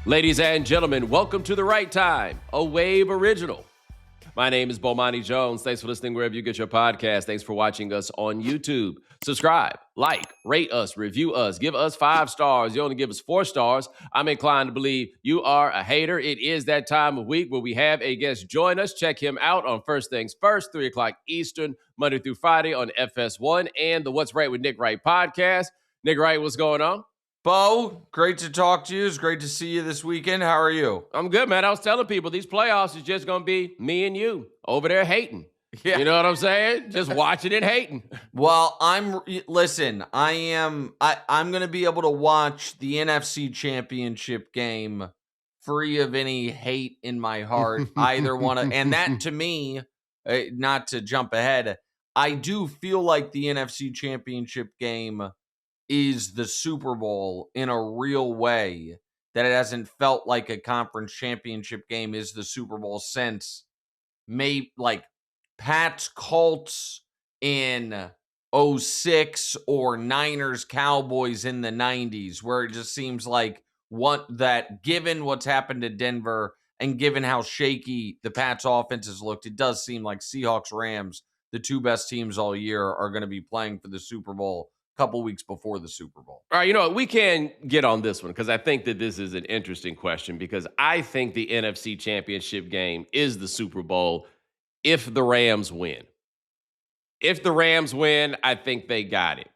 Ladies and gentlemen, welcome to The Right Time, a Wave original. My name is Bomani Jones. Thanks for listening wherever you get your podcast. Thanks for watching us on YouTube. Subscribe, like, rate us, review us, give us 5 stars. You only give us 4 stars. I'm inclined to believe you are a hater. It is that time of week where we have a guest join us. Check him out on First Things First, 3 o'clock Eastern, Monday through Friday on FS1 and the What's Right with Nick Wright podcast. Nick Wright, what's going on? Bo, great to talk to you. It's great to see you this weekend. How are you? I'm good, man. I was telling people these playoffs is just going to be me and you over there hating. Yeah. You know what I'm saying? Just watching and hating. Well, I'm going to be able to watch the NFC Championship game free of any hate in my heart. Either one of, and that to me, not to jump ahead, I do feel like the NFC Championship game is the Super Bowl in a real way, that it hasn't felt like a conference championship game is the Super Bowl since maybe like Pats Colts in 06 or Niners Cowboys in the 90s, where it just seems like given what's happened to Denver and given how shaky the Pats offense has looked, it does seem like Seahawks Rams, the 2 best teams all year, are going to be playing for the Super Bowl couple weeks before the Super Bowl. All right, you know what? We can get on this one because I think that this is an interesting question, because I think the NFC Championship game is the Super Bowl if the Rams win. If the Rams win, I think they got it.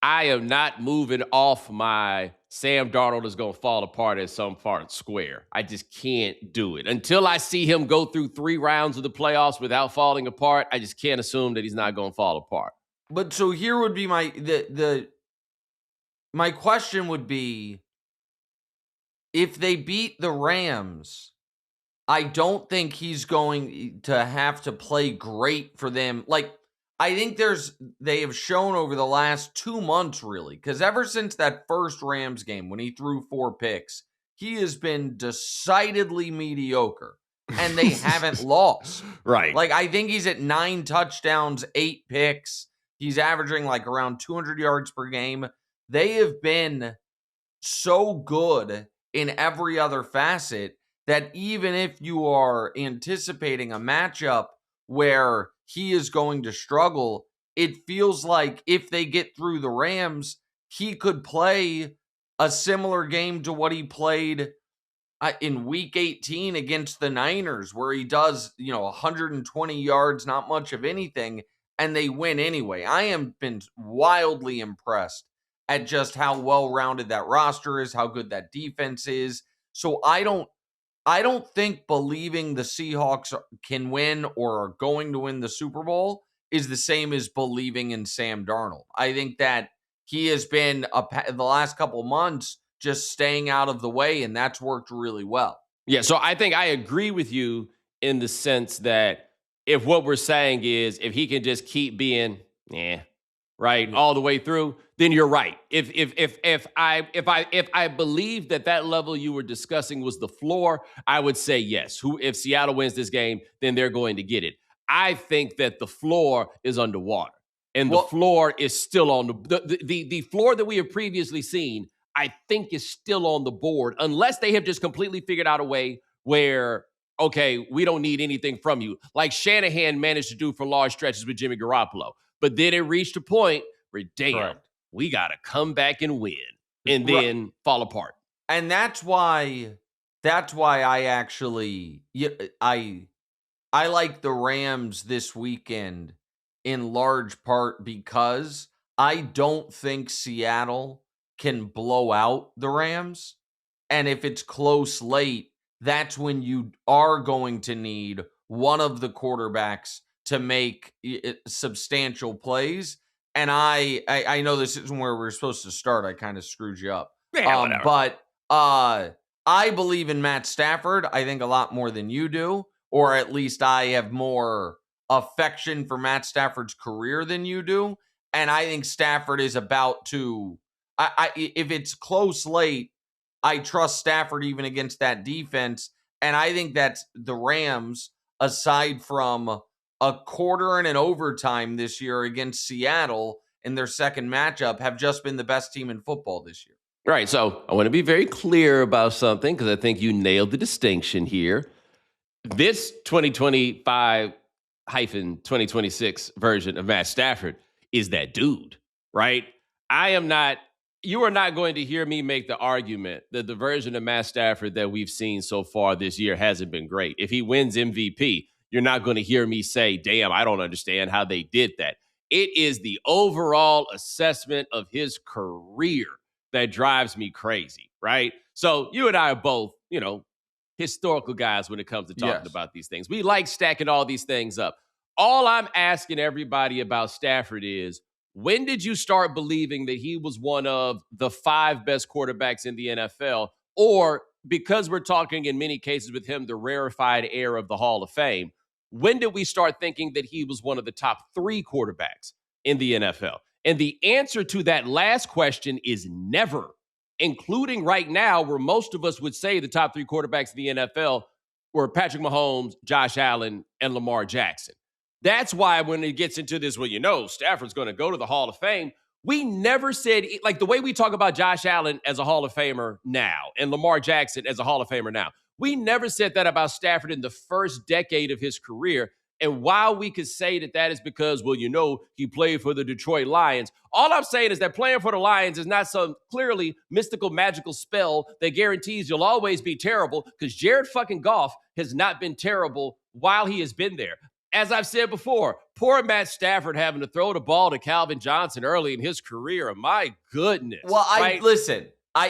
I am not moving off my Sam Darnold is going to fall apart at some part square. I just can't do it. Until I see him go through 3 rounds of the playoffs without falling apart, I just can't assume that he's not going to fall apart. But so here would be my question would be, if they beat the Rams, I don't think he's going to have to play great for them. Like, I think they have shown over the last 2 months, really, because ever since that first Rams game when he threw 4 picks, he has been decidedly mediocre, and they haven't lost. Right. Like, I think he's at 9 touchdowns, 8 picks. He's averaging like around 200 yards per game. They have been so good in every other facet that even if you are anticipating a matchup where he is going to struggle, it feels like if they get through the Rams, he could play a similar game to what he played in week 18 against the Niners, where he does, 120 yards, not much of anything, and they win anyway. I am been wildly impressed at just how well-rounded that roster is, how good that defense is. So I don't think believing the Seahawks can win or are going to win the Super Bowl is the same as believing in Sam Darnold. I think that he has been the last couple months just staying out of the way, and that's worked really well. Yeah, so I think I agree with you in the sense that if what we're saying is if he can just keep being all the way through, then you're right. If I believe that level you were discussing was the floor, I would say yes. If Seattle wins this game, then they're going to get it. I think that the floor is underwater, and the floor is still on the floor that we have previously seen. I think is still on the board, unless they have just completely figured out a way where, okay, we don't need anything from you, like Shanahan managed to do for large stretches with Jimmy Garoppolo. But then it reached a point where, damn, we got to come back and win, and then fall apart. And that's why I actually, I like the Rams this weekend in large part because I don't think Seattle can blow out the Rams. And if it's close late, that's when you are going to need one of the quarterbacks to make substantial plays. And I know this isn't where we're supposed to start. I kind of screwed you up. But I believe in Matt Stafford, I think a lot more than you do, or at least I have more affection for Matt Stafford's career than you do. And I think Stafford is about to, if it's close late, I trust Stafford even against that defense. And I think that's the Rams, aside from a quarter and an overtime this year against Seattle in their second matchup, have just been the best team in football this year. Right. So I want to be very clear about something because I think you nailed the distinction here. This 2025-2026 version of Matt Stafford is that dude, right? I am not, you are not going to hear me make the argument that the version of Matt Stafford that we've seen so far this year hasn't been great. If he wins MVP, you're not going to hear me say, damn, I don't understand how they did that. It is the overall assessment of his career that drives me crazy, right? So you and I are both, historical guys when it comes to talking Yes. about these things. We like stacking all these things up. All I'm asking everybody about Stafford is, when did you start believing that he was one of the 5 best quarterbacks in the NFL? Or, because we're talking in many cases with him, the rarefied air of the Hall of Fame, when did we start thinking that he was one of the top 3 quarterbacks in the NFL? And the answer to that last question is never, including right now, where most of us would say the top 3 quarterbacks in the NFL were Patrick Mahomes, Josh Allen, and Lamar Jackson. That's why when it gets into this, Stafford's going to go to the Hall of Fame, we never said, like the way we talk about Josh Allen as a Hall of Famer now and Lamar Jackson as a Hall of Famer now, we never said that about Stafford in the first decade of his career. And while we could say that is because, he played for the Detroit Lions, all I'm saying is that playing for the Lions is not some clearly mystical, magical spell that guarantees you'll always be terrible, because Jared fucking Goff has not been terrible while he has been there. As I've said before, poor Matt Stafford having to throw the ball to Calvin Johnson early in his career. My goodness. Well, right? Listen. I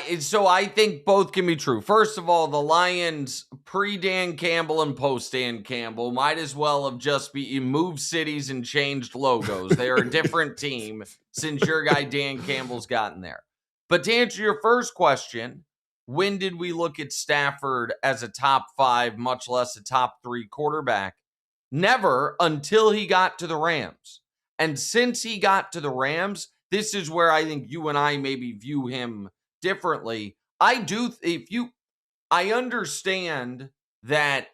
think both can be true. First of all, the Lions pre-Dan Campbell and post-Dan Campbell might as well have just moved cities and changed logos. They are a different team since your guy Dan Campbell's gotten there. But to answer your first question, when did we look at Stafford as a top 5, much less a top 3 quarterback? Never, until he got to the Rams. And since he got to the Rams, this is where I think you and I maybe view him differently. I understand that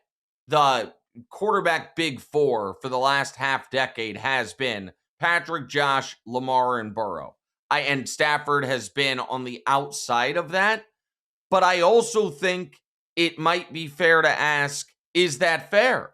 the quarterback big 4 for the last half decade has been Patrick, Josh, Lamar, and Burrow. And Stafford has been on the outside of that. But I also think it might be fair to ask, is that fair,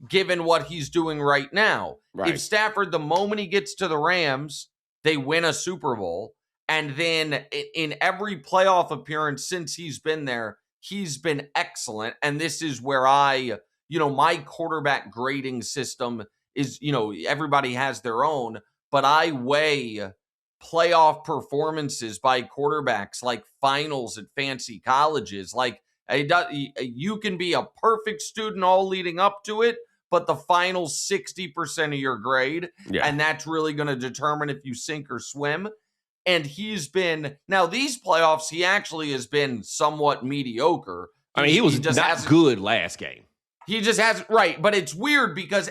given what he's doing right now? Right. If Stafford, the moment he gets to the Rams, they win a Super Bowl, and then in every playoff appearance since he's been there, he's been excellent. And this is where my quarterback grading system is, everybody has their own, but I weigh playoff performances by quarterbacks like finals at fancy colleges. Like, you can be a perfect student all leading up to it, but the final 60% of your grade, and that's really going to determine if you sink or swim. And he's been, now these playoffs, he actually has been somewhat mediocre. I mean, he was not good last game. He just hasn't, right. But it's weird because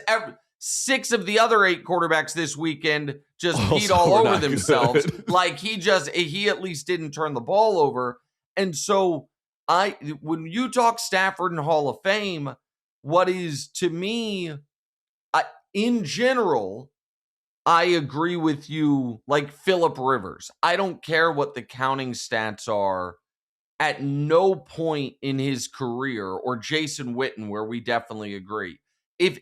6 of the other 8 quarterbacks this weekend just peed all over themselves. Like he at least didn't turn the ball over. And so when you talk Stafford and Hall of Fame, what is, to me, in general, I agree with you, like Phillip Rivers. I don't care what the counting stats are. At no point in his career, or Jason Witten, where we definitely agree, if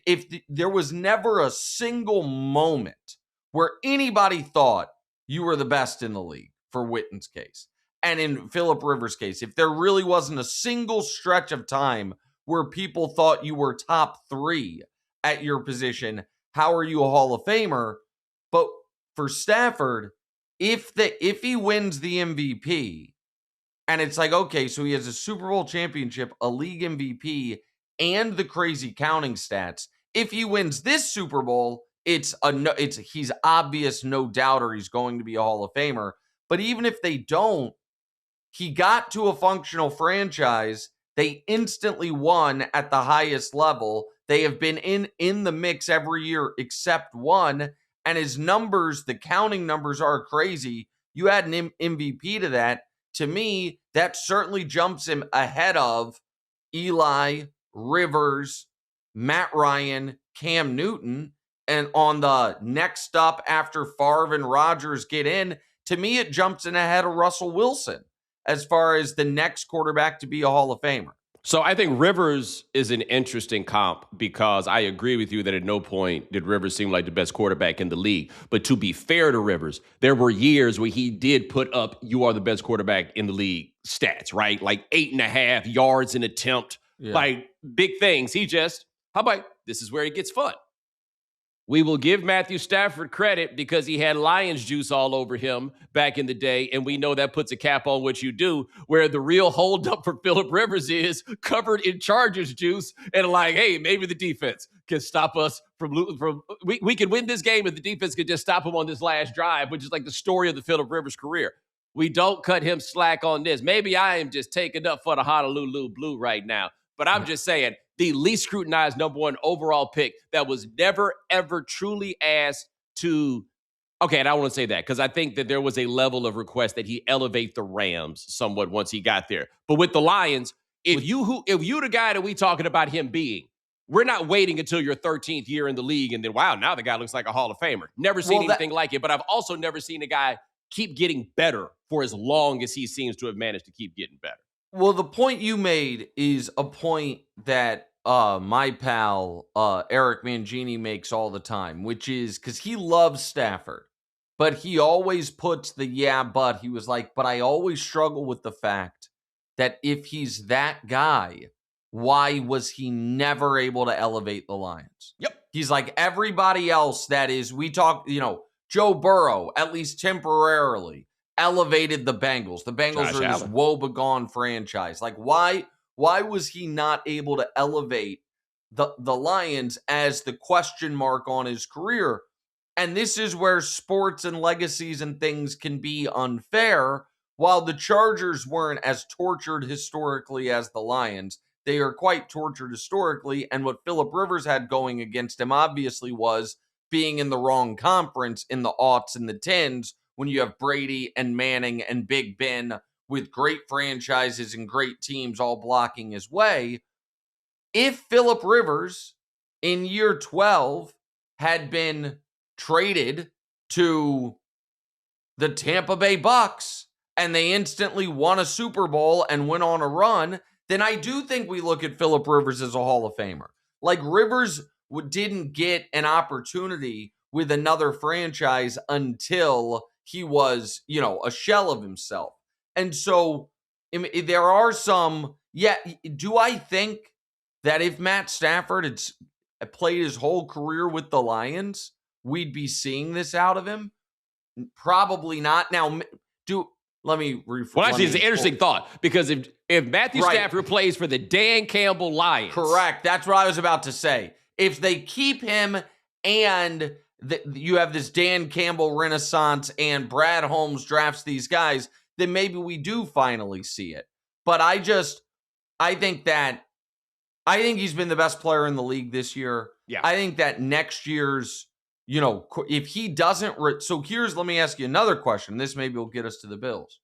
there was never a single moment where anybody thought you were the best in the league, for Witten's case, and in Phillip Rivers' case, if there really wasn't a single stretch of time where people thought you were top 3 at your position, how are you a Hall of Famer? But for Stafford, if he wins the MVP, and it's like, okay, so he has a Super Bowl championship, a league MVP, and the crazy counting stats. If he wins this Super Bowl, he's obvious, no doubter, he's going to be a Hall of Famer. But even if they don't, he got to a functional franchise. They instantly won at the highest level. They have been in the mix every year except one. And his numbers, the counting numbers, are crazy. You add an MVP to that. To me, that certainly jumps him ahead of Eli, Rivers, Matt Ryan, Cam Newton. And on the next up after Favre and Rodgers get in, to me, it jumps in ahead of Russell Wilson. as far as the next quarterback to be a Hall of Famer. So I think Rivers is an interesting comp because I agree with you that at no point did Rivers seem like the best quarterback in the league. But to be fair to Rivers, there were years where he did put up "you are the best quarterback in the league" stats, right? Like 8.5 yards an attempt, like big things. How about this is where it gets fun. We will give Matthew Stafford credit because he had Lions juice all over him back in the day, and we know that puts a cap on what you do, where the real holdup for Phillip Rivers is covered in Chargers juice and like, hey, maybe the defense can stop us from we can win this game if the defense could just stop him on this last drive, which is like the story of the Phillip Rivers career. We don't cut him slack on this. Maybe I am just taking up for the Honolulu Blue right now, but I'm just saying, the least scrutinized number 1 overall pick that was never, ever truly asked to. Okay, and I want to say that because I think that there was a level of request that he elevate the Rams somewhat once he got there. But with the Lions, if you the guy that we talking about him being, we're not waiting until your 13th year in the league and then, wow, now the guy looks like a Hall of Famer. Never seen anything like it, but I've also never seen a guy keep getting better for as long as he seems to have managed to keep getting better. Well, the point you made is a point that my pal Eric Mangini makes all the time, which is because he loves Stafford, but he always puts but he was like, but I always struggle with the fact that if he's that guy, why was he never able to elevate the Lions? Yep. He's like everybody else that is, we talk, Joe Burrow, at least temporarily, elevated the Bengals. The Bengals are this woebegone franchise. Like, why was he not able to elevate the Lions as the question mark on his career? And this is where sports and legacies and things can be unfair. While the Chargers weren't as tortured historically as the Lions, they are quite tortured historically. And what Phillip Rivers had going against him, obviously, was being in the wrong conference in the aughts and the tens, when you have Brady and Manning and Big Ben with great franchises and great teams all blocking his way. If Phillip Rivers in year 12 had been traded to the Tampa Bay Bucks and they instantly won a Super Bowl and went on a run, then I do think we look at Phillip Rivers as a Hall of Famer. Like, Rivers didn't get an opportunity with another franchise until he was, a shell of himself. And so there are some, do I think that if Matt Stafford had played his whole career with the Lions, we'd be seeing this out of him? Probably not. Now, let me rephrase. Well, actually, it's an interesting thought, because if Matthew Stafford plays for the Dan Campbell Lions. Correct. That's what I was about to say. If they keep him and you have this Dan Campbell renaissance and Brad Holmes drafts these guys, then maybe we do finally see it. But I think he's been the best player in the league this year. Yeah. I think that next year's, if he doesn't, let me ask you another question. This maybe will get us to the Bills.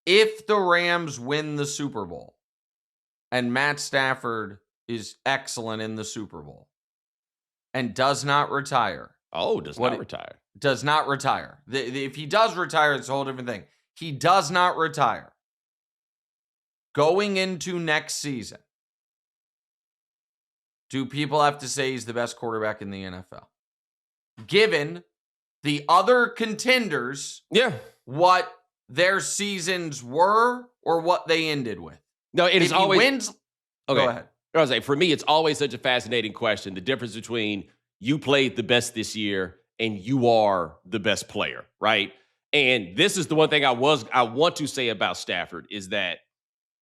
If the Rams win the Super Bowl and Matt Stafford is excellent in the Super Bowl and does not retire. Does not retire. Does not retire. If he does retire, it's a whole different thing. He does not retire. Going into next season, do people have to say he's the best quarterback in the NFL? Given the other contenders, what their seasons were or what they ended with. No, it is always. He wins. Okay. Go ahead. I was like, for me, it's always such a fascinating question. The difference between you played the best this year and you are the best player, right? And this is the one thing I want to say about Stafford is that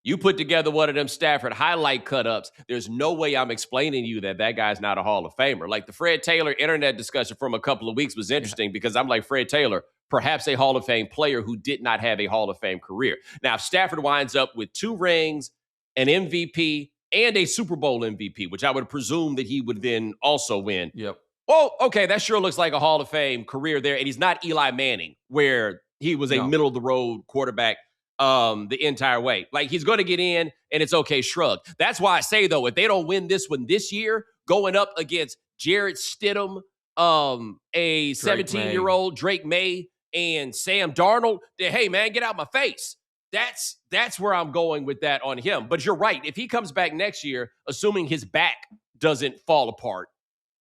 you put together one of them Stafford highlight cut-ups. There's no way I'm explaining to you that guy's not a Hall of Famer. Like, the Fred Taylor internet discussion from a couple of weeks was interesting because I'm like, Fred Taylor, perhaps a Hall of Fame player who did not have a Hall of Fame career. Now, if Stafford winds up with 2 rings, an MVP, and a Super Bowl MVP, which I would presume that he would then also win. Yep. Well, okay, that sure looks like a Hall of Fame career there. And he's not Eli Manning, where he was a middle-of-the-road quarterback the entire way. Like, he's going to get in, and it's okay, shrug. That's why I say, though, if they don't win this one this year, going up against Jarrett Stidham, a 17-year-old Drake May, and Sam Darnold, then, hey, man, get out my face. That's where I'm going with that on him. But you're right. If he comes back next year, assuming his back doesn't fall apart,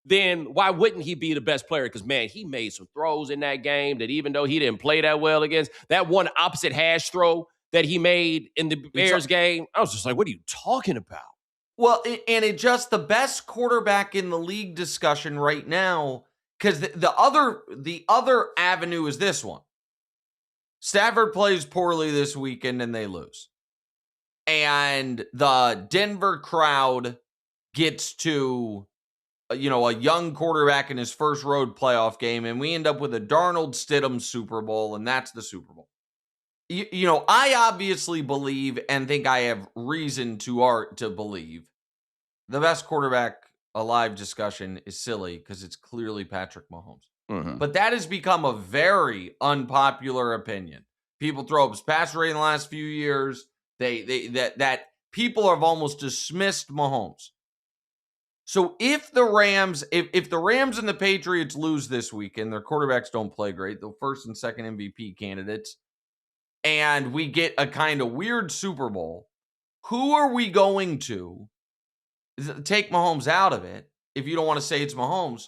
then why wouldn't he be the best player? Because, man, he made some throws in that game that even though he didn't play that well against, that one opposite hash throw that he made in the Bears game, I was just like, what are you talking about? Well, and it just the best quarterback in the league discussion right now, because the other avenue is this one. Stafford plays poorly this weekend and they lose. And the Denver crowd gets to, a young quarterback in his first road playoff game, and we end up with a Darnold Stidham Super Bowl, and that's the Super Bowl. I obviously believe and think I have reason to believe the best quarterback alive discussion is silly because it's clearly Patrick Mahomes. Mm-hmm. But that has become a very unpopular opinion. People throw up his pass rate in the last few years. That people have almost dismissed Mahomes. So if the Rams and the Patriots lose this weekend, their quarterbacks don't play great, the first and second MVP candidates, and we get a kind of weird Super Bowl, who are we going to take Mahomes out of it? If you don't want to say it's Mahomes,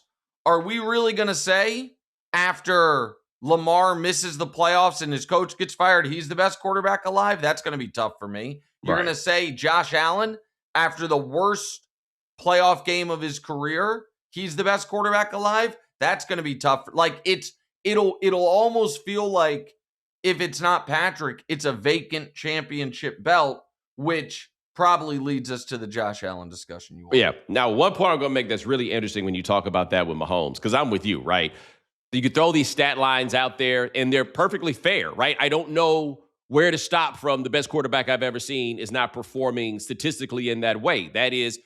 are we really going to say after Lamar misses the playoffs and his coach gets fired, he's the best quarterback alive? That's going to be tough for me. You're going to say Josh Allen after the worst playoff game of his career, he's the best quarterback alive? That's going to be tough. Like it'll almost feel like if it's not Patrick, it's a vacant championship belt, which probably leads us to the Josh Allen discussion you want. Yeah. Now, one point I'm going to make that's really interesting when you talk about that with Mahomes, because I'm with you, right? You could throw these stat lines out there, and they're perfectly fair, right? I don't know where to stop from the best quarterback I've ever seen is not performing statistically in that way. That is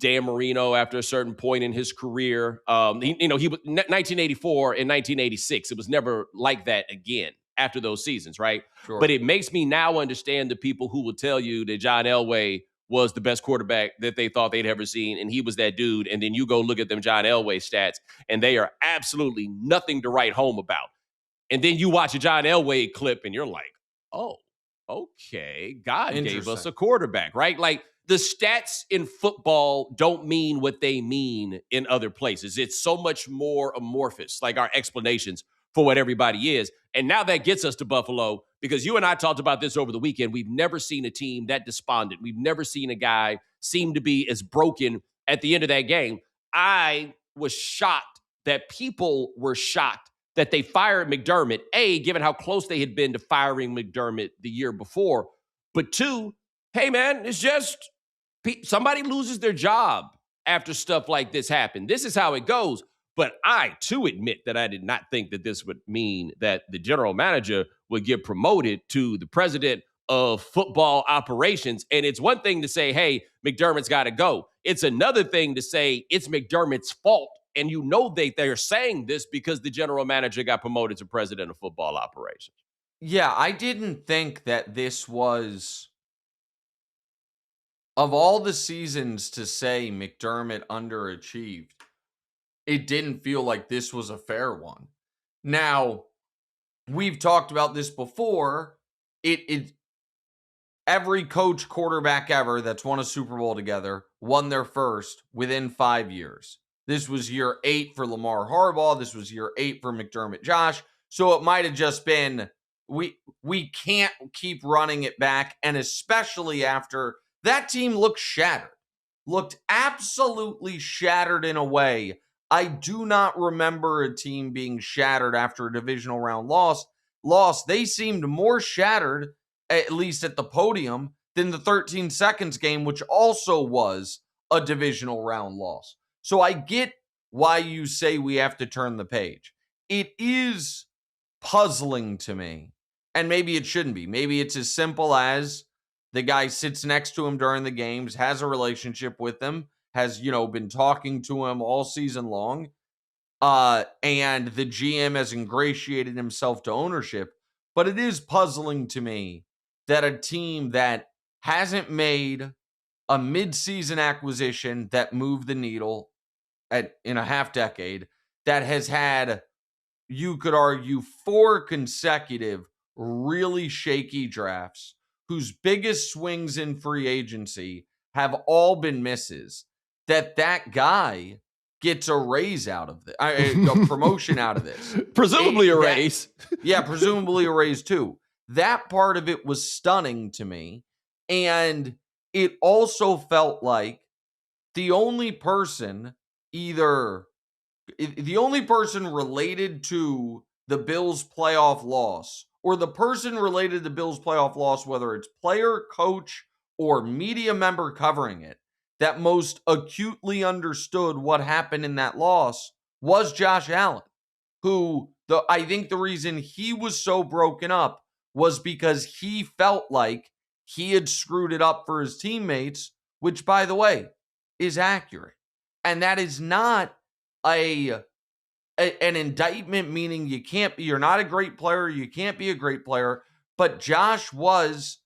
Dan Marino after a certain point in his career. He was 1984 and 1986. It was never like that again after those seasons, right? Sure. But it makes me now understand the people who will tell you that John Elway was the best quarterback that they thought they'd ever seen, and he was that dude. And then you go look at them John Elway stats, and they are absolutely nothing to write home about. And then you watch a John Elway clip, and you're like, oh, okay, God gave us a quarterback, right? Like, the stats in football don't mean what they mean in other places. It's so much more amorphous, like our explanations for what everybody is. And now that gets us to Buffalo, because you and I talked about this over the weekend. We've never seen a team that despondent. We've never seen a guy seem to be as broken at the end of that game. I was shocked that people were shocked that they fired McDermott, A, given how close they had been to firing McDermott the year before. But two, hey, man, it's just somebody loses their job after stuff like this happen. This is how it goes. But I, too, admit that I did not think that this would mean that the general manager would get promoted to the president of football operations. And it's one thing to say, hey, McDermott's got to go. It's another thing to say it's McDermott's fault. And you know they're saying this because the general manager got promoted to president of football operations. Yeah, I didn't think that this was, of all the seasons to say McDermott underachieved, it didn't feel like this was a fair one. Now, we've talked about this before. Every coach quarterback ever that's won a Super Bowl together won their first within 5 years. This was year 8 for Lamar Harbaugh. This was year 8 for McDermott Josh. So it might have just been, we can't keep running it back. And especially after that team looked shattered, looked absolutely shattered in a way. I do not remember a team being shattered after a divisional round loss. They seemed more shattered, at least at the podium, than the 13 seconds game, which also was a divisional round loss. So I get why you say we have to turn the page. It is puzzling to me, and maybe it shouldn't be. Maybe it's as simple as the guy sits next to him during the games, has a relationship with him, has, been talking to him all season long, and the GM has ingratiated himself to ownership. But it is puzzling to me that a team that hasn't made a midseason acquisition that moved the needle in a half decade, that has had, you could argue, 4 consecutive really shaky drafts, whose biggest swings in free agency have all been misses, that guy gets a raise out of this, a promotion out of this. Presumably a raise. Yeah, presumably a raise too. That part of it was stunning to me. And it also felt like the only person related to the Bills' playoff loss, or the person related to Bills' playoff loss, whether it's player, coach, or media member covering it, that most acutely understood what happened in that loss was Josh Allen, who I think the reason he was so broken up was because he felt like he had screwed it up for his teammates, which, by the way, is accurate. And that is not an indictment, meaning you're not a great player, you can't be a great player. But Josh was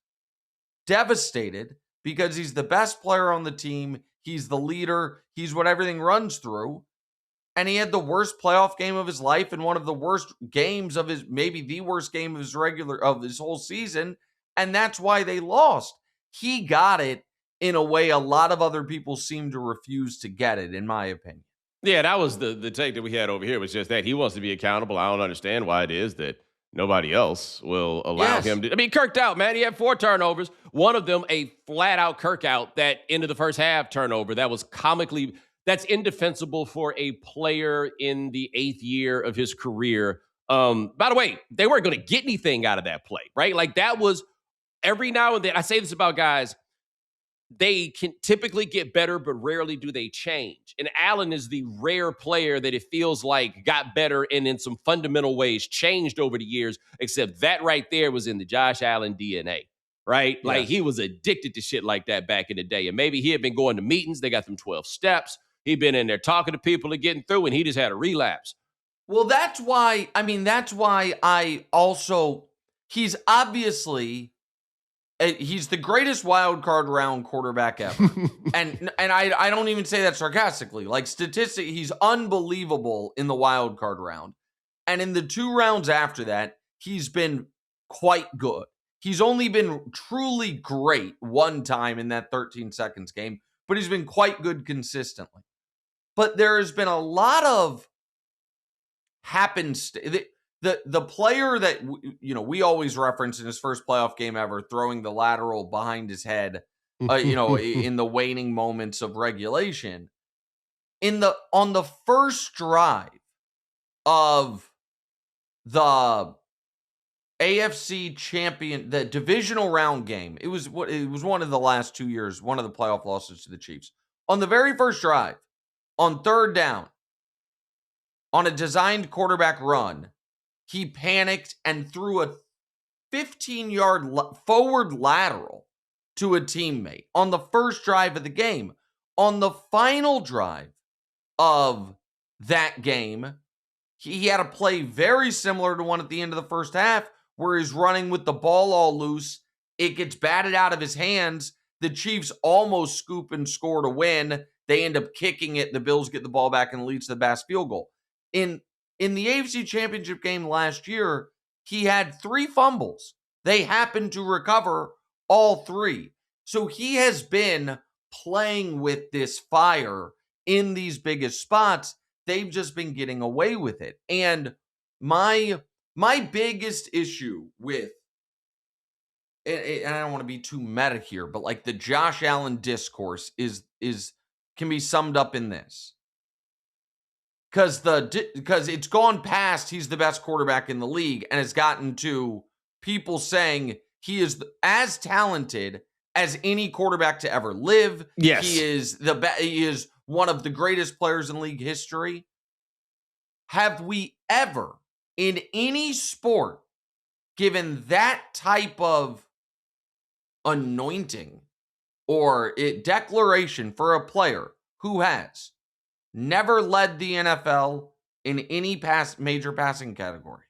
devastated because he's the best player on the team. He's the leader. He's what everything runs through. And he had the worst playoff game of his life and one of the worst games of maybe the worst game of his whole season. And that's why they lost. He got it in a way a lot of other people seem to refuse to get it, in my opinion. Yeah, that was the take that we had over here, was just that he wants to be accountable. I don't understand why it is that nobody else will allow him to. I mean, Kirked out, man. He had 4 turnovers. One of them, a flat-out Kirk out that ended the first half turnover. That was that's indefensible for a player in the 8th year of his career. By the way, they weren't going to get anything out of that play, right? Like, that was every now and then. I say this about guys. They can typically get better, but rarely do they change. And Allen is the rare player that it feels like got better and in some fundamental ways changed over the years, except that right there was in the Josh Allen DNA, right? Yeah. Like, he was addicted to shit like that back in the day. And maybe he had been going to meetings. They got them 12 steps. He'd been in there talking to people and getting through, and he just had a relapse. Well, that's why he's obviously, he's the greatest wild card round quarterback ever. and I don't even say that sarcastically. Like, statistically, he's unbelievable in the wild card round. And in the 2 rounds after that, he's been quite good. He's only been truly great one time in that 13 seconds game, but he's been quite good consistently. But there has been a lot of the player that we always reference in his first playoff game ever, throwing the lateral behind his head, in the waning moments of regulation. On the first drive of the AFC champion, the divisional round game, it was one of the last 2 years, one of the playoff losses to the Chiefs. On the very first drive, on 3rd down, on a designed quarterback run, he panicked and threw a 15-yard forward lateral to a teammate on the first drive of the game. On the final drive of that game, he had a play very similar to one at the end of the first half where he's running with the ball all loose. It gets batted out of his hands. The Chiefs almost scoop and score to win. They end up kicking it. The Bills get the ball back and it leads to the Bass field goal. In the AFC Championship game last year, he had 3 fumbles. They happened to recover all 3. So he has been playing with this fire in these biggest spots. They've just been getting away with it. And my biggest issue with, and I don't want to be too meta here, but like the Josh Allen discourse can be summed up in this. Because it's gone past he's the best quarterback in the league and has gotten to people saying he is as talented as any quarterback to ever live. Yes. He is one of the greatest players in league history. Have we ever, in any sport, given that type of anointing or declaration for a player who has never led the NFL in any major passing category,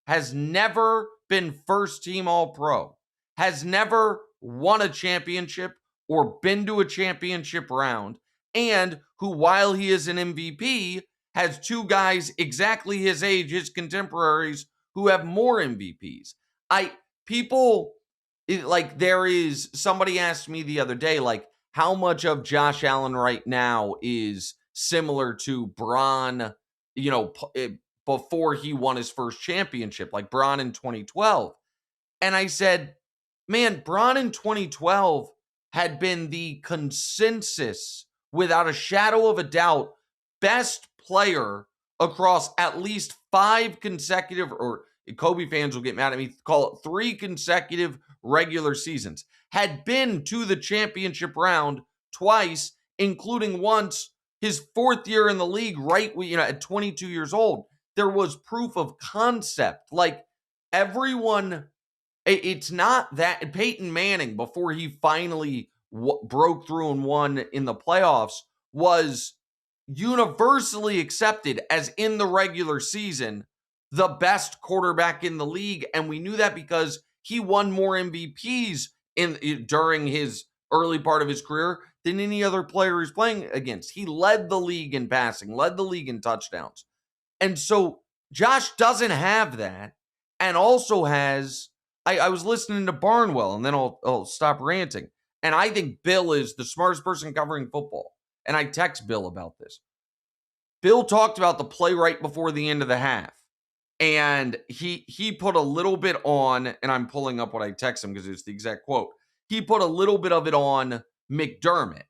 has never been first team All-Pro, has never won a championship or been to a championship round, and who, while he is an MVP, has 2 guys exactly his age, his contemporaries, who have more MVPs. People Somebody asked me the other day, like, how much of Josh Allen right now is similar to Bron, before he won his first championship, like Bron in 2012. And I said, man, Bron in 2012 had been the consensus, without a shadow of a doubt, best player across at least 5 consecutive, or Kobe fans will get mad at me, call it 3 consecutive regular seasons, had been to the championship round twice, including once his 4th year in the league, right, at 22 years old. There was proof of concept. Like, everyone, it's not that Peyton Manning, before he finally broke through and won in the playoffs, was universally accepted as, in the regular season, the best quarterback in the league. And we knew that because he won more MVPs during his early part of his career than any other player he's playing against. He led the league in passing, led the league in touchdowns. And so Josh doesn't have that, and also has, I was listening to Barnwell, and then I'll stop ranting. And I think Bill is the smartest person covering football. And I text Bill about this. Bill talked about the play right before the end of the half. And he put a little bit on, and I'm pulling up what I text him because it's the exact quote. He put a little bit of it on McDermott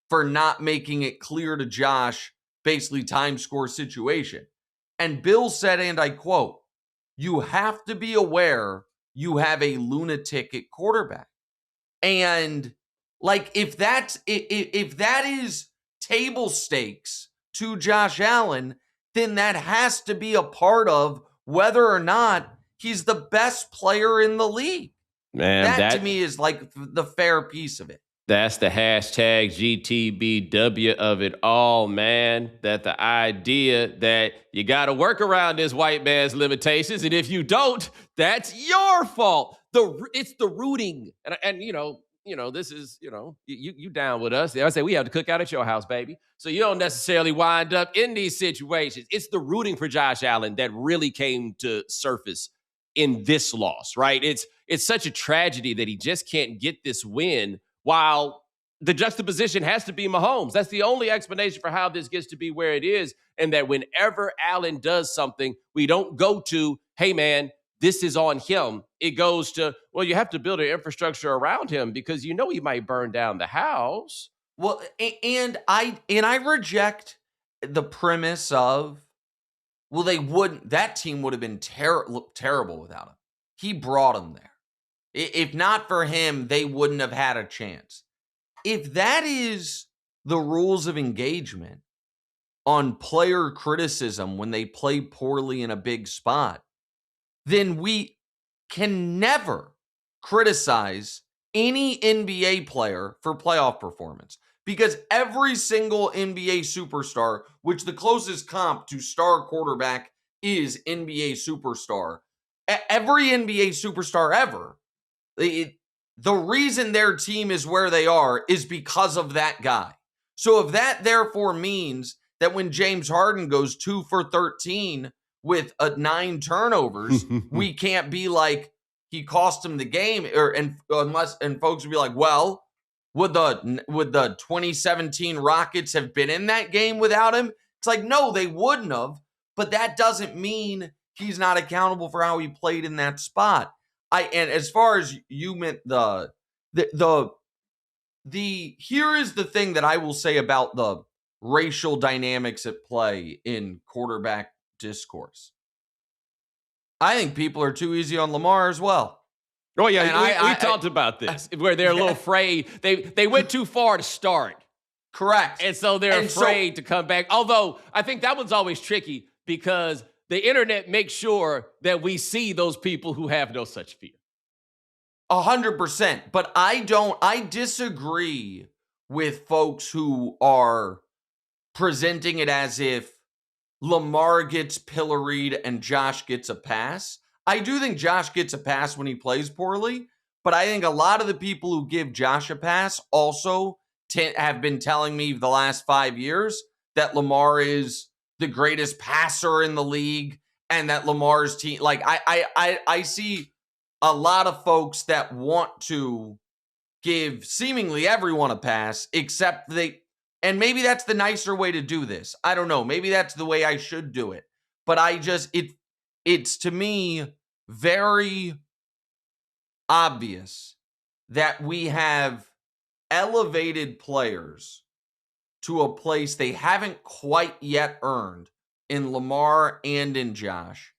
for not making it clear to Josh, basically time score situation. And Bill said, and I quote, "You have to be aware you have a lunatic at quarterback." And like, if that is table stakes to Josh Allen, then that has to be a part of whether or not he's the best player in the league. Man, that to me is like the fair piece of it. That's the hashtag GTBW of it all, man. That the idea that you got to work around this white man's limitations, and if you don't, that's your fault. It's the rooting, and this is you down with us. I say we have to cook out at your house, baby. So you don't necessarily wind up in these situations. It's the rooting for Josh Allen that really came to surface in this loss, right? It's such a tragedy that he just can't get this win. While the juxtaposition has to be Mahomes. That's the only explanation for how this gets to be where it is. And that whenever Allen does something, we don't go to, hey, man, this is on him. It goes to, well, you have to build an infrastructure around him because he might burn down the house. Well, and I reject the premise of, well, that team would have been terrible without him. He brought him there. If not for him, they wouldn't have had a chance. If that is the rules of engagement on player criticism when they play poorly in a big spot, then we can never criticize any NBA player for playoff performance. Because every single NBA superstar, which the closest comp to star quarterback is NBA superstar, every NBA superstar ever, the reason their team is where they are is because of that guy. So if that therefore means that when James Harden goes 2 for 13 with 9 turnovers, we can't be like, he cost him the game, and folks would be like, well, would the 2017 Rockets have been in that game without him? It's like, no, they wouldn't have, but that doesn't mean he's not accountable for how he played in that spot. And as far as you meant here is the thing that I will say about the racial dynamics at play in quarterback discourse. I think people are too easy on Lamar as well. Oh yeah, and we talked about this, where they're a little afraid. They went too far to start. Correct. And so they're afraid to come back. Although I think that one's always tricky because the internet makes sure that we see those people who have no such fear. 100%. But I disagree with folks who are presenting it as if Lamar gets pilloried and Josh gets a pass. I do think Josh gets a pass when he plays poorly, but I think a lot of the people who give Josh a pass also have been telling me the last 5 years that Lamar is the greatest passer in the league and that Lamar's team, like I see a lot of folks that want to give seemingly everyone a pass, except and maybe that's the nicer way to do this. I don't know. Maybe that's the way I should do it. But it's to me very obvious that we have elevated players to a place they haven't quite yet earned in Lamar and in Josh.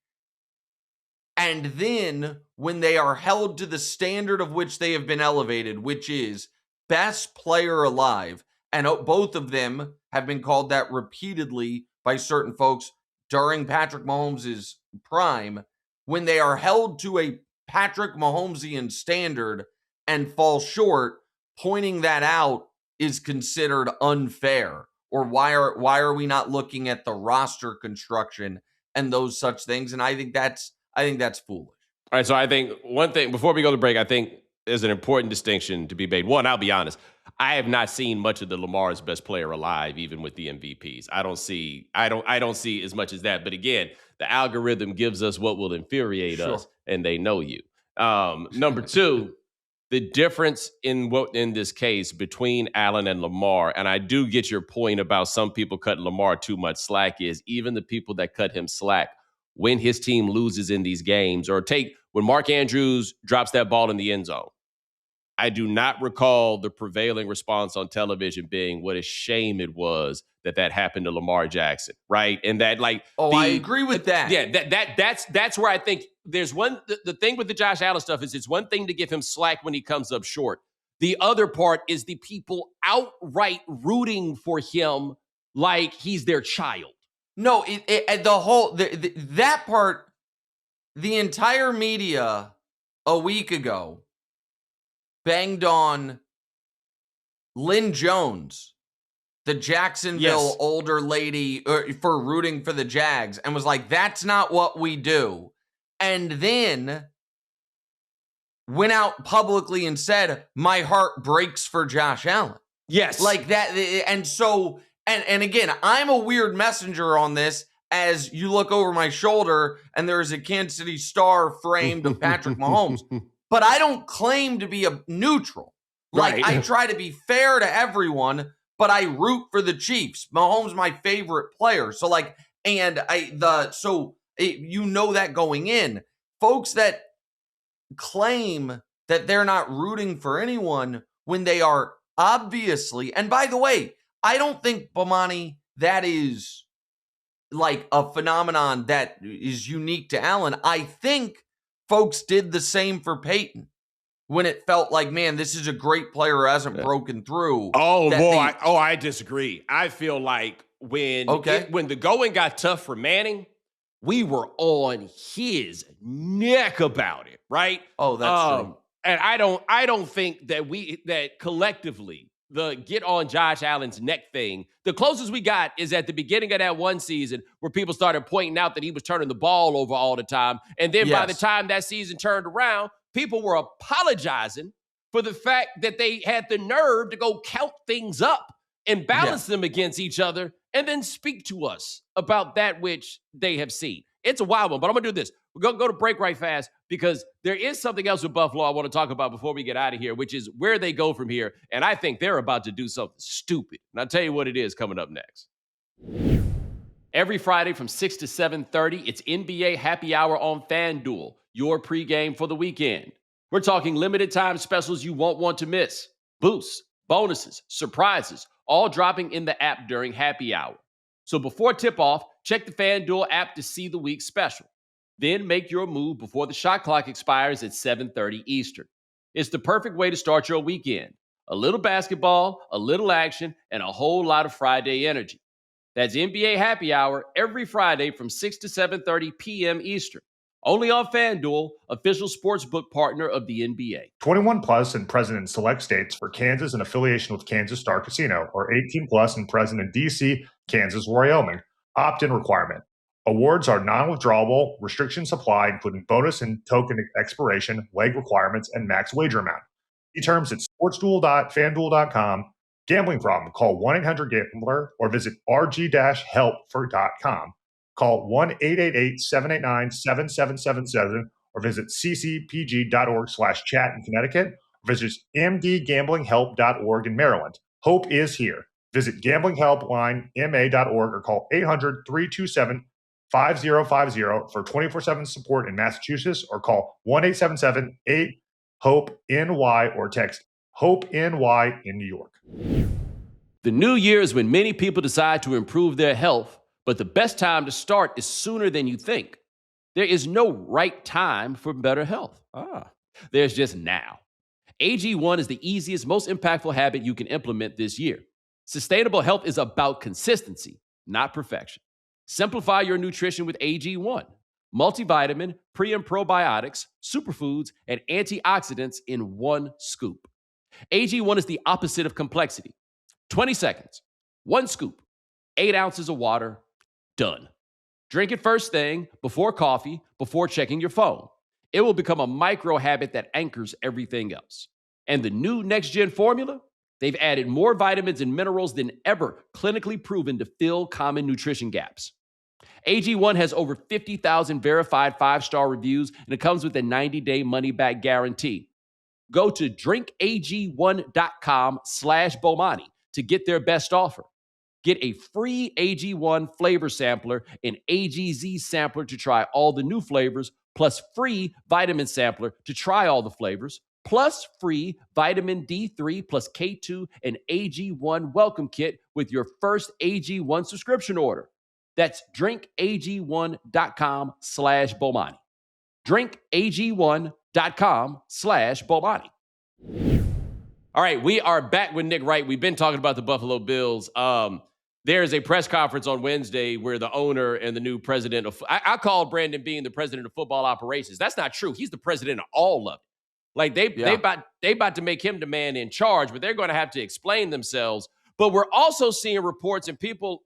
And then when they are held to the standard of which they have been elevated, which is best player alive, and both of them have been called that repeatedly by certain folks during Patrick Mahomes' prime, when they are held to a Patrick Mahomesian standard and fall short, pointing that out is considered unfair. Or why are we not looking at the roster construction and those such things? And I think that's foolish. All right, so I think one thing, before we go to break, I think there's an important distinction to be made. One, I'll be honest, I have not seen much of the Lamar's best player alive, even with the MVPs. I don't see as much as that. But again, the algorithm gives us what will infuriate us, and they know you. Number two, the difference in this case between Allen and Lamar, and I do get your point about some people cutting Lamar too much slack, is even the people that cut him slack when his team loses in these games, or take when Mark Andrews drops that ball in the end zone. I do not recall the prevailing response on television being what a shame it was that happened to Lamar Jackson, right? And that, like, I agree with that. Yeah, that's where I think there's one. The thing with the Josh Allen stuff is it's one thing to give him slack when he comes up short. The other part is the people outright rooting for him like he's their child. No, that part, the entire media a week ago banged on Lynn Jones, the Jacksonville older lady, for rooting for the Jags, and was like, that's not what we do. And then went out publicly and said, my heart breaks for Josh Allen. Yes. Like that. And so, and again, I'm a weird messenger on this, as you look over my shoulder and there's a Kansas City Star framed of Patrick Mahomes. But I don't claim to be a neutral. Like, I try to be fair to everyone, but I root for the Chiefs. Mahomes my favorite player. So like, and you know that going in. Folks that claim that they're not rooting for anyone when they are obviously, and by the way, I don't think, Bomani, that is like a phenomenon that is unique to Allen. I think folks did the same for Peyton when it felt like, man, this is a great player who hasn't broken through. I disagree. I feel like when the going got tough for Manning, we were on his neck about it, right? Oh, that's true. And I don't think that collectively, the get on Josh Allen's neck thing, the closest we got is at the beginning of that one season where people started pointing out that he was turning the ball over all the time. And then by the time that season turned around, people were apologizing for the fact that they had the nerve to go count things up and balance them against each other and then speak to us about that which they have seen. It's a wild one, but I'm going to do this. We're going to go to break right fast because there is something else with Buffalo I want to talk about before we get out of here, which is where they go from here. And I think they're about to do something stupid. And I'll tell you what it is coming up next. Every Friday from 6 to 7:30, it's NBA Happy Hour on FanDuel, your pregame for the weekend. We're talking limited time specials you won't want to miss. Boosts, bonuses, surprises, all dropping in the app during Happy Hour. So before tip-off, check the FanDuel app to see the week's special. Then make your move before the shot clock expires at 7:30 Eastern. It's the perfect way to start your weekend. A little basketball, a little action, and a whole lot of Friday energy. That's NBA Happy Hour every Friday from 6 to 7:30 p.m. Eastern. Only on FanDuel, official sportsbook partner of the NBA. 21 plus and present in select states for Kansas in affiliation with Kansas Star Casino, or 18 plus and present in D.C., Kansas, Wyoming. Opt-in requirement. Awards are non-withdrawable. Restrictions apply, including bonus and token expiration, leg requirements, and max wager amount. See terms at sportsduel.fanduel.com. Gambling problem? Call 1-800-GAMBLER or visit rg-help.com. Call 1-888-789-7777 or visit ccpg.org/chat in Connecticut, or visit mdgamblinghelp.org in Maryland. Hope is here. Visit gamblinghelplinema.org or call 800-327-5050 for 24/7 support in Massachusetts, or call 1-877-8-HOPE-NY or text HOPE-NY in New York. The new year is when many people decide to improve their health, but the best time to start is sooner than you think. There is no right time for better health. There's just now. AG1 is the easiest, most impactful habit you can implement this year. Sustainable health is about consistency, not perfection. Simplify your nutrition with AG1. Multivitamin, pre- and probiotics, superfoods, and antioxidants in one scoop. AG1 is the opposite of complexity. 20 seconds, one scoop, 8 ounces of water, done. Drink it first thing, before coffee, before checking your phone. It will become a micro habit that anchors everything else. And the new next-gen formula? They've added more vitamins and minerals than ever clinically proven to fill common nutrition gaps. AG1 has over 50,000 verified 5-star reviews, and it comes with a 90-day money-back guarantee. Go to drinkag1.com/Bomani to get their best offer. Get a free AG1 flavor sampler and AGZ sampler to try all the new flavors, plus free vitamin sampler to try all the flavors, plus free vitamin D3 plus K2 and AG1 welcome kit with your first AG1 subscription order. That's drinkag1.com/Bomani. drinkag1.com/Bomani. All right, we are back with Nick Wright. We've been talking about the Buffalo Bills. There's a press conference on Wednesday where the owner and the new president of, I call Brandon Beane the president of football operations. That's not true. He's the president of all of it. Like they about to make him the man in charge, but they're going to have to explain themselves. But we're also seeing reports and people,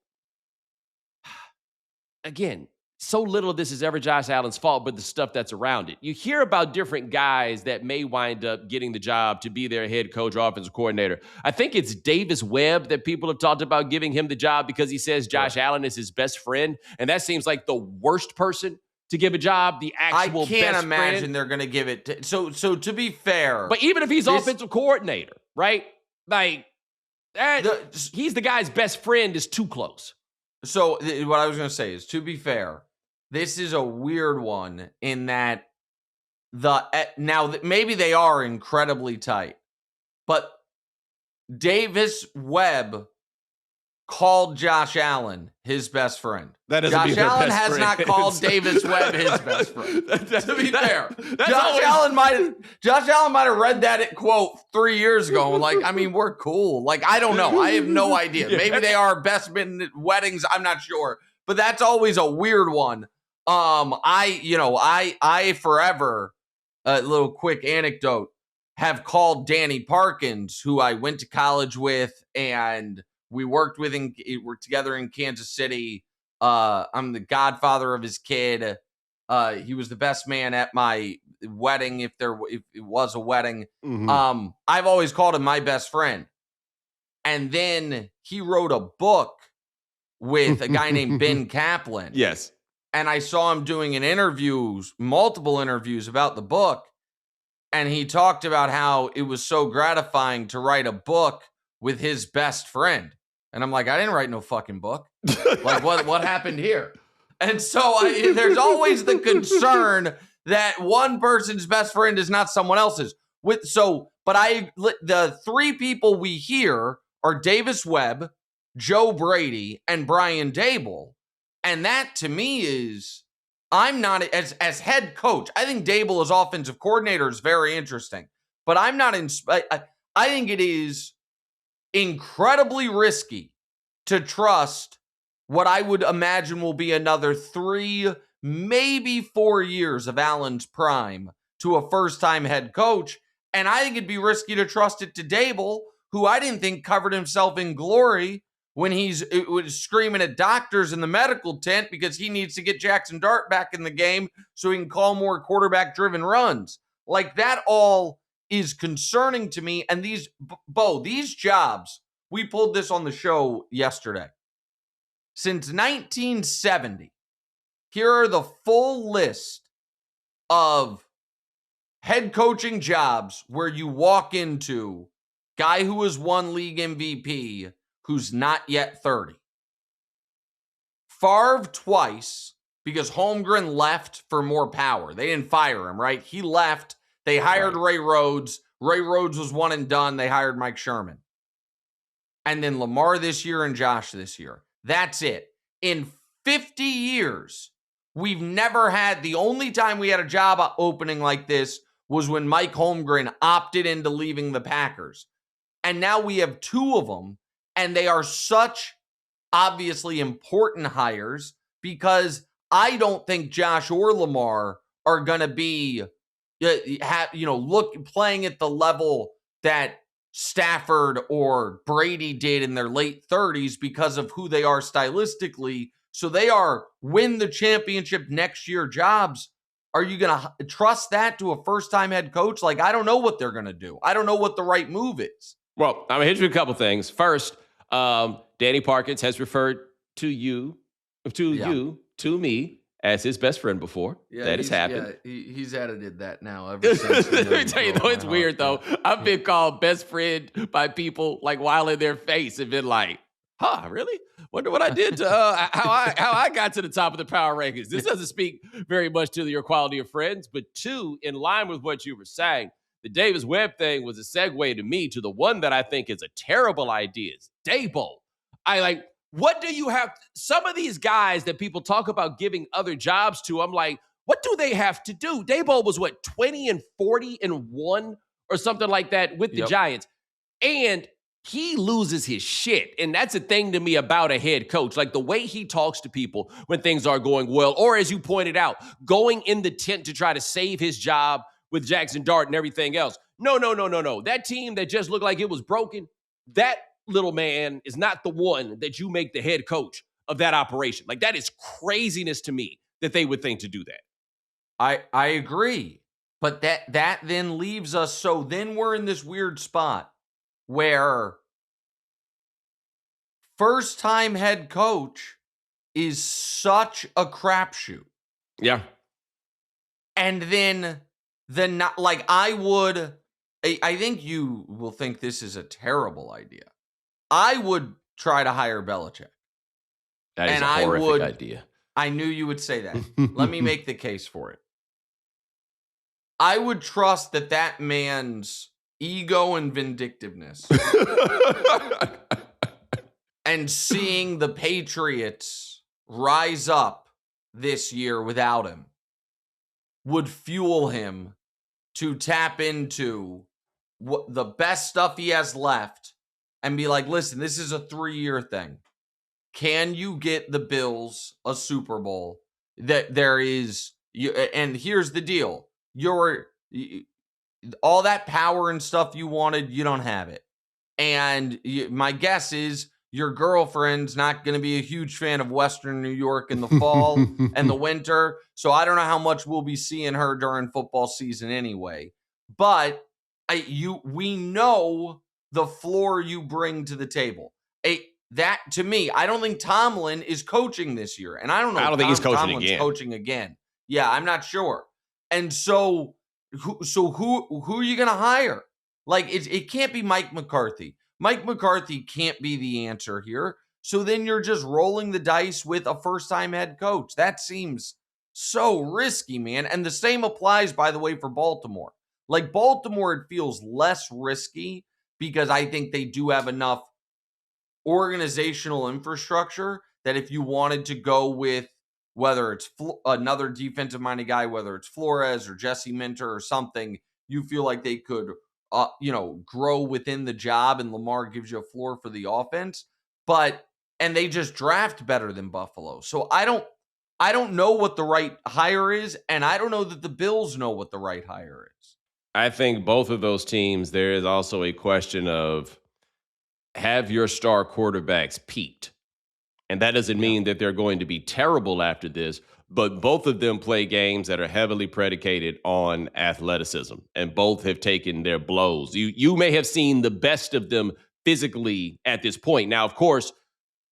again, so little of this is ever Josh Allen's fault, but the stuff that's around it. You hear about different guys that may wind up getting the job to be their head coach or offensive coordinator. I think it's Davis Webb that people have talked about giving him the job because he says Josh Allen is his best friend. And that seems like the worst person to give a job, the actual best friend. I can't imagine they're going to give it to, so to be fair. But even if he's offensive coordinator, right? Like, he's the guy's best friend is too close. So what I was going to say is, to be fair, this is a weird one in that now maybe they are incredibly tight, but Davis Webb called Josh Allen his best friend. Josh Allen has not called Davis Webb his best friend. To be fair, Josh Allen might have read that quote 3 years ago and like, I mean, we're cool. Like, I don't know. I have no idea. Maybe they are best men at weddings. I'm not sure. But that's always a weird one. I forever, a little quick anecdote, have called Danny Parkins, who I went to college with, and we worked with him. We're together in Kansas City. I'm the godfather of his kid. He was the best man at my wedding, if it was a wedding. Mm-hmm. I've always called him my best friend. And then he wrote a book with a guy named Ben Kaplan. Yes. And I saw him doing multiple interviews about the book. And he talked about how it was so gratifying to write a book with his best friend. And I'm like, I didn't write no fucking book. Like, what happened here? And so there's always the concern that one person's best friend is not someone else's. The three people we hear are Davis Webb, Joe Brady, and Brian Daboll. And that, to me, is, I'm not, as head coach, I think Daboll as offensive coordinator is very interesting. But I'm not, I think it is incredibly risky to trust what I would imagine will be another 3, maybe 4 years of Allen's prime to a first-time head coach. And I think it'd be risky to trust it to Daboll, who I didn't think covered himself in glory when it was screaming at doctors in the medical tent because he needs to get Jackson Dart back in the game so he can call more quarterback-driven runs. Like, that all is concerning to me. And these jobs, we pulled this on the show yesterday. Since 1970, here are the full list of head coaching jobs where you walk into guy who has won league MVP who's not yet 30. Favre twice because Holmgren left for more power. They didn't fire him, right? He left. They hired Ray Rhodes. Ray Rhodes was one and done. They hired Mike Sherman. And then Lamar this year and Josh this year. That's it. In 50 years, we've never had, the only time we had a job opening like this was when Mike Holmgren opted into leaving the Packers. And now we have two of them, and they are such obviously important hires because I don't think Josh or Lamar are going to be, playing at the level that Stafford or Brady did in their late 30s because of who they are stylistically. So they are win the championship next year jobs. Are you going to trust that to a first-time head coach? Like, I don't know what they're going to do. I don't know what the right move is. Well, I'm going to hit you a couple things. First, Danny Parkins has referred to me, as his best friend before. Yeah, that has happened. Yeah, he's edited that now ever since. Let me tell you, though, it's weird, though. I've been called best friend by people, like, while in their face and been like, huh, really? Wonder what I did to how I got to the top of the power rankings. This doesn't speak very much to your quality of friends. But two, in line with what you were saying, the Davis Webb thing was a segue to me to the one that I think is a terrible idea. Is Daboll. What do you have? Some of these guys that people talk about giving other jobs to, I'm like, what do they have to do? Daboll was 20-40-1 or something like that with the Giants. And he loses his shit. And that's a thing to me about a head coach. Like the way he talks to people when things are going well, or as you pointed out, going in the tent to try to save his job with Jackson Dart and everything else. No. That team that just looked like it was broken, that little man is not the one that you make the head coach of that operation. Like that is craziness to me that they would think to do that. I agree. But that then leaves us, so then we're in this weird spot where first-time head coach is such a crapshoot. Yeah. And then I think you will think this is a terrible idea. I would try to hire Belichick. That is a horrific idea. I knew you would say that. Let me make the case for it. I would trust that man's ego and vindictiveness and seeing the Patriots rise up this year without him would fuel him to tap into what the best stuff he has left and be like, listen, this is a 3-year thing. Can you get the Bills a Super Bowl? And here's the deal. All that power and stuff you wanted, you don't have it. And my guess is your girlfriend's not going to be a huge fan of Western New York in the fall and the winter. So I don't know how much we'll be seeing her during football season anyway. But we know the floor you bring to the table. That to me, I don't think Tomlin is coaching this year, and I don't know. I don't think he's coaching again. Yeah, I'm not sure. And so who are you going to hire? Like it can't be Mike McCarthy. Mike McCarthy can't be the answer here. So then you're just rolling the dice with a first-time head coach. That seems so risky, man. And the same applies, by the way, for Baltimore. Like Baltimore, it feels less risky because I think they do have enough organizational infrastructure that if you wanted to go with whether it's another defensive-minded guy, whether it's Flores or Jesse Minter or something, you feel like they could, grow within the job, and Lamar gives you a floor for the offense. And they just draft better than Buffalo. So I don't know what the right hire is, and I don't know that the Bills know what the right hire is. I think both of those teams, there is also a question of, have your star quarterbacks peaked? And that doesn't mean that they're going to be terrible after this, but both of them play games that are heavily predicated on athleticism, and both have taken their blows. You may have seen the best of them physically at this point. Now, of course,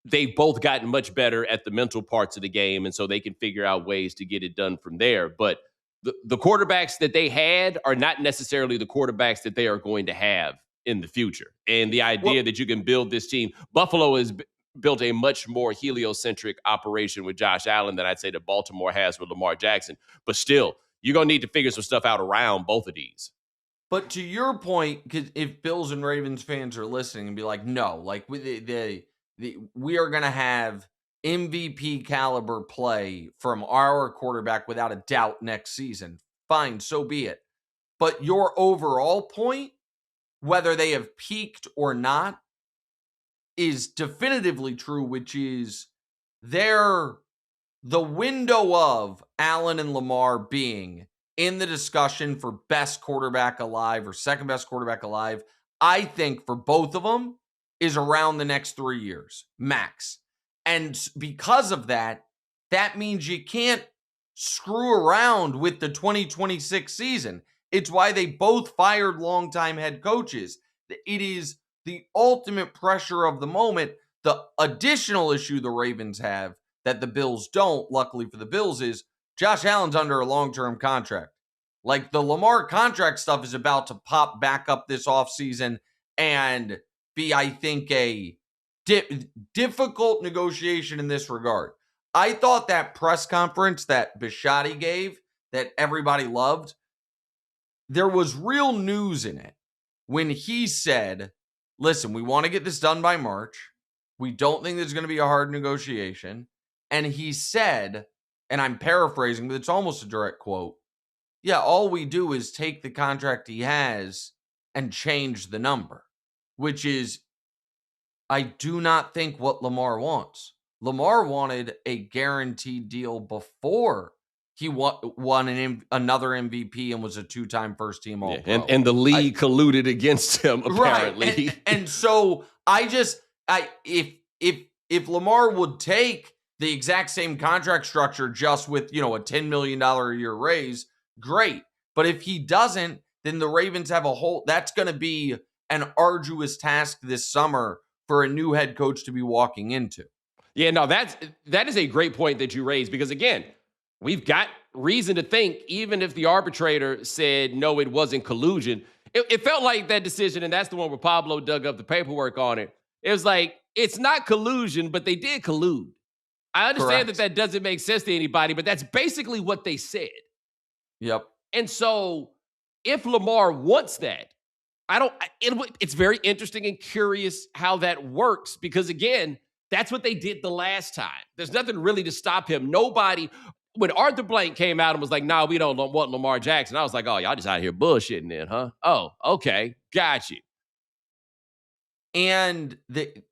they've both gotten much better at the mental parts of the game, and so they can figure out ways to get it done from there. But the quarterbacks that they had are not necessarily the quarterbacks that they are going to have in the future. And the idea that you can build this team, Buffalo has built a much more heliocentric operation with Josh Allen than I'd say that Baltimore has with Lamar Jackson. But still, you're going to need to figure some stuff out around both of these. But to your point, because if Bills and Ravens fans are listening and be like, no, like we are going to have MVP caliber play from our quarterback without a doubt next season. Fine, so be it. But your overall point, whether they have peaked or not, is definitively true, which is the window of Allen and Lamar being in the discussion for best quarterback alive or second best quarterback alive, I think for both of them is around the next 3 years, max. And because of that, that means you can't screw around with the 2026 season. It's why they both fired longtime head coaches. It is the ultimate pressure of the moment. The additional issue the Ravens have that the Bills don't, luckily for the Bills, is Josh Allen's under a long-term contract. Like the Lamar contract stuff is about to pop back up this offseason and be, I think, a difficult negotiation in this regard. I thought that press conference that Bisciotti gave that everybody loved, there was real news in it when he said, listen, we want to get this done by March. We don't think there's going to be a hard negotiation. And he said, and I'm paraphrasing, but it's almost a direct quote, yeah, all we do is take the contract he has and change the number, which is, I do not think what Lamar wants. Lamar wanted a guaranteed deal before he won another MVP and was a two-time first-team All-Pro. And the league colluded against him, apparently. Right. And so if Lamar would take the exact same contract structure just with, a $10 million a year raise, great. But if he doesn't, then the Ravens have that's going to be an arduous task this summer for a new head coach to be walking into. Yeah, no, that is a great point that you raised, because again, we've got reason to think, even if the arbitrator said, no, it wasn't collusion, it felt like that decision, and that's the one where Pablo dug up the paperwork on it. It was like, it's not collusion, but they did collude. I understand that doesn't make sense to anybody, but that's basically what they said. Yep. And so if Lamar wants that, it's very interesting and curious how that works, because again, that's what they did the last time. There's nothing really to stop him. Nobody, when Arthur Blank came out and was like, no, we don't want Lamar Jackson, I was like, oh, y'all just out here bullshitting then, huh? Oh, okay, got you. And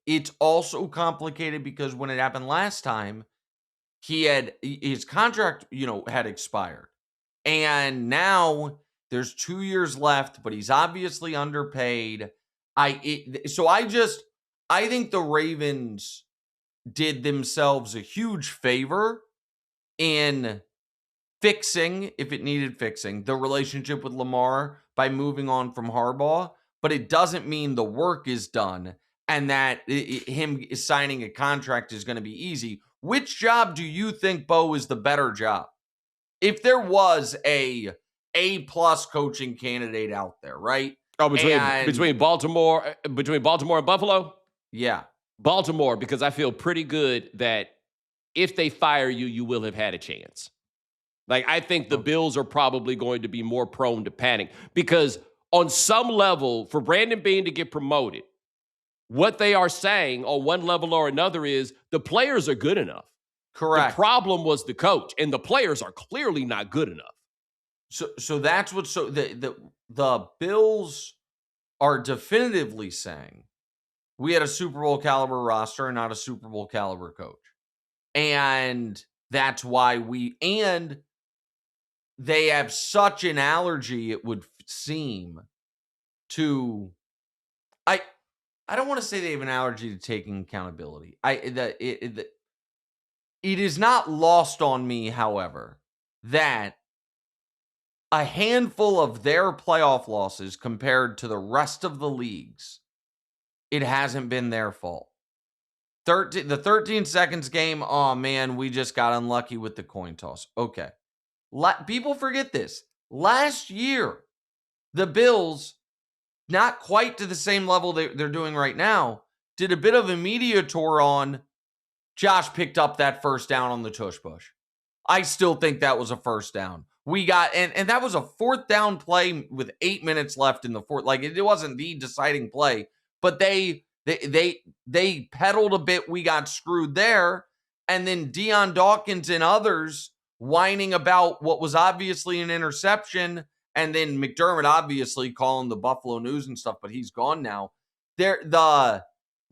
it's also complicated because when it happened last time, his contract, had expired. And now there's 2 years left, but he's obviously underpaid. I think the Ravens did themselves a huge favor in fixing, if it needed fixing, the relationship with Lamar by moving on from Harbaugh. But it doesn't mean the work is done and that him signing a contract is going to be easy. Which job do you think, Bo, is the better job? If there was a A+ coaching candidate out there, right? Oh, between Baltimore and Buffalo? Yeah. Baltimore, because I feel pretty good that if they fire you, you will have had a chance. Like, I think the Bills are probably going to be more prone to panic, because on some level, for Brandon Beane to get promoted, what they are saying on one level or another is the players are good enough. Correct. The problem was the coach, and the players are clearly not good enough. So that's what the Bills are definitively saying. We had a Super Bowl caliber roster and not a Super Bowl caliber coach. And that's why they have such an allergy, it would seem, to I don't want to say they have an allergy to taking accountability. It is not lost on me, however, that a handful of their playoff losses compared to the rest of the leagues, it hasn't been their fault. The 13 seconds game, oh man, we just got unlucky with the coin toss. Okay. People forget this. Last year, the Bills, not quite to the same level they're doing right now, did a bit of a media tour on Josh picked up that first down on the tush push. I still think that was a first down. We got, and that was a fourth down play with 8 minutes left in the fourth. Like, it wasn't the deciding play, but they pedaled a bit. We got screwed there. And then Deion Dawkins and others whining about what was obviously an interception. And then McDermott obviously calling the Buffalo News and stuff, but he's gone now. The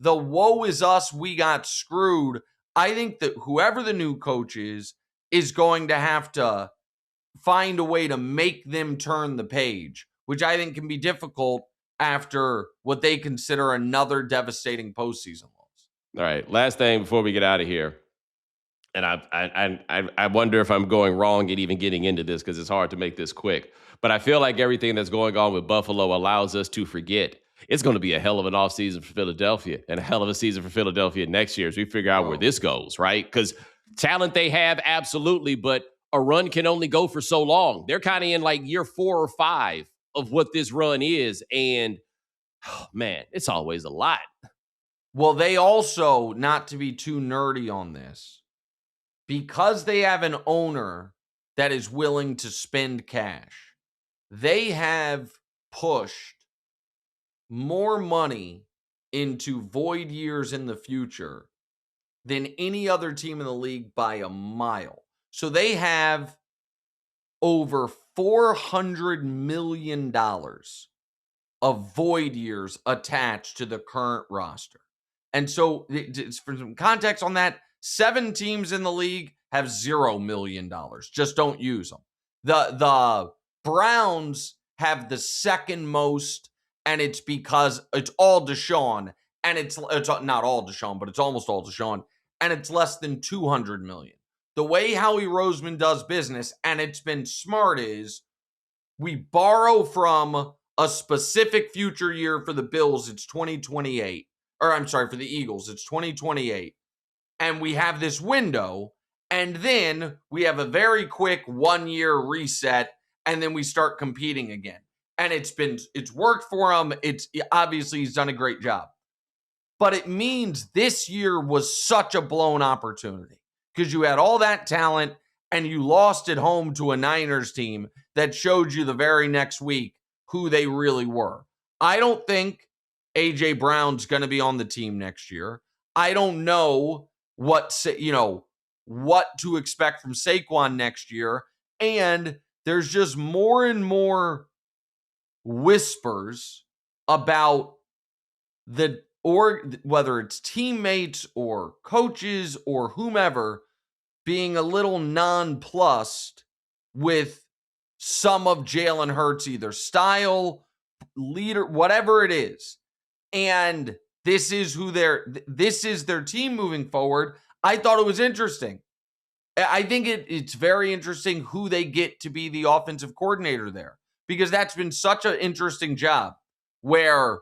woe is us, we got screwed. I think that whoever the new coach is going to have to find a way to make them turn the page, which I think can be difficult after what they consider another devastating postseason loss. All right, last thing before we get out of here. And I wonder if I'm going wrong in even getting into this because it's hard to make this quick. But I feel like everything that's going on with Buffalo allows us to forget it's going to be a hell of an offseason for Philadelphia and a hell of a season for Philadelphia next year as we figure out where this goes, right? Because talent they have, absolutely, but a run can only go for so long. They're kind of in like year 4 or 5 of what this run is. And, oh, man, it's always a lot. Well, they also, not to be too nerdy on this, because they have an owner that is willing to spend cash, they have pushed more money into void years in the future than any other team in the league by a mile. So they have over $400 million of void years attached to the current roster. And so, for some context on that, 7 teams in the league have $0 million. Just don't use them. The Browns have the second most, and it's because it's all Deshaun, and it's not all Deshaun, but it's almost all Deshaun, and it's less than $200 million. The way Howie Roseman does business, and it's been smart, is we borrow from a specific future year for the Bills. It's 2028. Or I'm sorry, for the Eagles, it's 2028. And we have this window, and then we have a very quick 1-year reset, and then we start competing again. And it's worked for him. It's obviously he's done a great job. But it means this year was such a blown opportunity because you had all that talent and you lost at home to a Niners team that showed you the very next week who they really were. I don't think A.J. Brown's going to be on the team next year. I don't know what to expect from Saquon next year. And there's just more and more whispers about whether it's teammates or coaches or whomever being a little nonplussed with some of Jalen Hurts, either style, leader, whatever it is. And this is their team moving forward. I thought it was interesting. I think it's very interesting who they get to be the offensive coordinator there, because that's been such an interesting job where,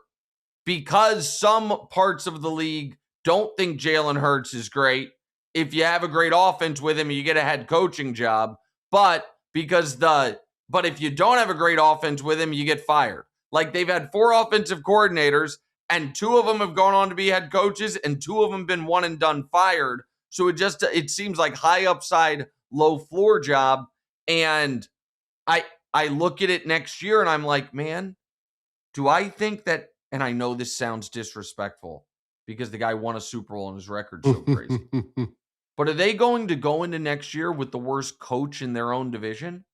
because some parts of the league don't think Jalen Hurts is great, if you have a great offense with him, you get a head coaching job. But if you don't have a great offense with him, you get fired. Like, they've had 4 offensive coordinators, and 2 of them have gone on to be head coaches, and 2 of them been one and done fired. So it seems like high upside, low floor job. And I look at it next year and I'm like, man, do I think that, and I know this sounds disrespectful because the guy won a Super Bowl and his record's so crazy, but are they going to go into next year with the worst coach in their own division?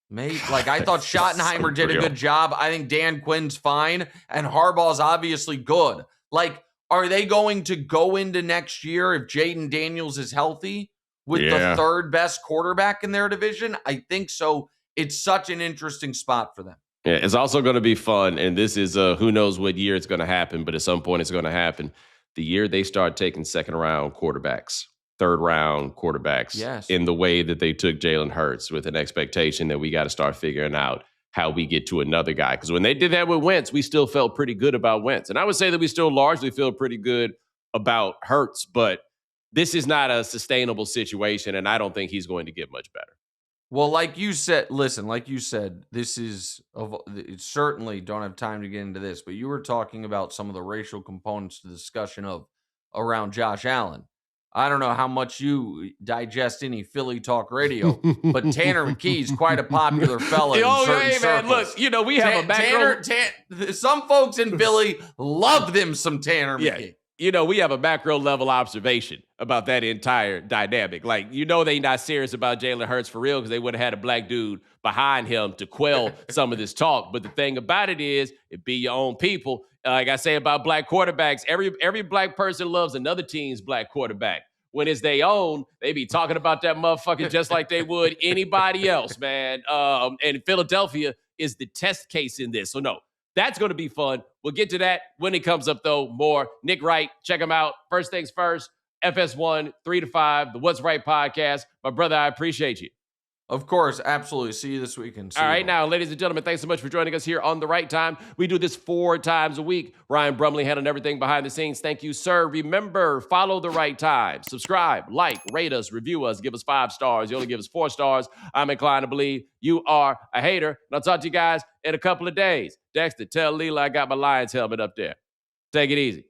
Maybe. Like, I thought Schottenheimer did a good job. I think Dan Quinn's fine, and Harbaugh's obviously good. Like, are they going to go into next year, if Jaden Daniels is healthy, with the 3rd best quarterback in their division? I think so. It's such an interesting spot for them. Yeah, it's also going to be fun, and this is who knows what year it's going to happen, but at some point it's going to happen. The year they start taking 2nd-round quarterbacks, 3rd-round quarterbacks, in the way that they took Jalen Hurts, with an expectation that we got to start figuring out how we get to another guy. Because when they did that with Wentz, we still felt pretty good about Wentz. And I would say that we still largely feel pretty good about Hurts, but this is not a sustainable situation, and I don't think he's going to get much better. Well, like you said, this is certainly don't have time to get into this, but you were talking about some of the racial components to the discussion of around Josh Allen. I don't know how much you digest any Philly talk radio, but Tanner McKee's quite a popular fella in certain circles. Man, look, we have a macro. Some folks in Philly love them some Tanner McKee. We have a macro level observation about that entire dynamic. Like, they not serious about Jalen Hurts for real because they would have had a black dude behind him to quell some of this talk. But the thing about it is, it be your own people. Like I say about black quarterbacks, every black person loves another team's black quarterback. When it's their own, they be talking about that motherfucker just like they would anybody else, man. And Philadelphia is the test case in this. So, no. That's going to be fun. We'll get to that when it comes up, though. More. Nick Wright, check him out. First things first, FS1, 3 to 5, the What's Right podcast. My brother, I appreciate you. Of course, absolutely. See you this weekend. All right, now, ladies and gentlemen, thanks so much for joining us here on The Right Time. We do this 4 times a week. Ryan Brumley handling everything behind the scenes. Thank you, sir. Remember, follow The Right Time. Subscribe, like, rate us, review us, give us 5 stars. You only give us 4 stars. I'm inclined to believe you are a hater. And I'll talk to you guys in a couple of days. Dexter, tell Leela I got my Lions helmet up there. Take it easy.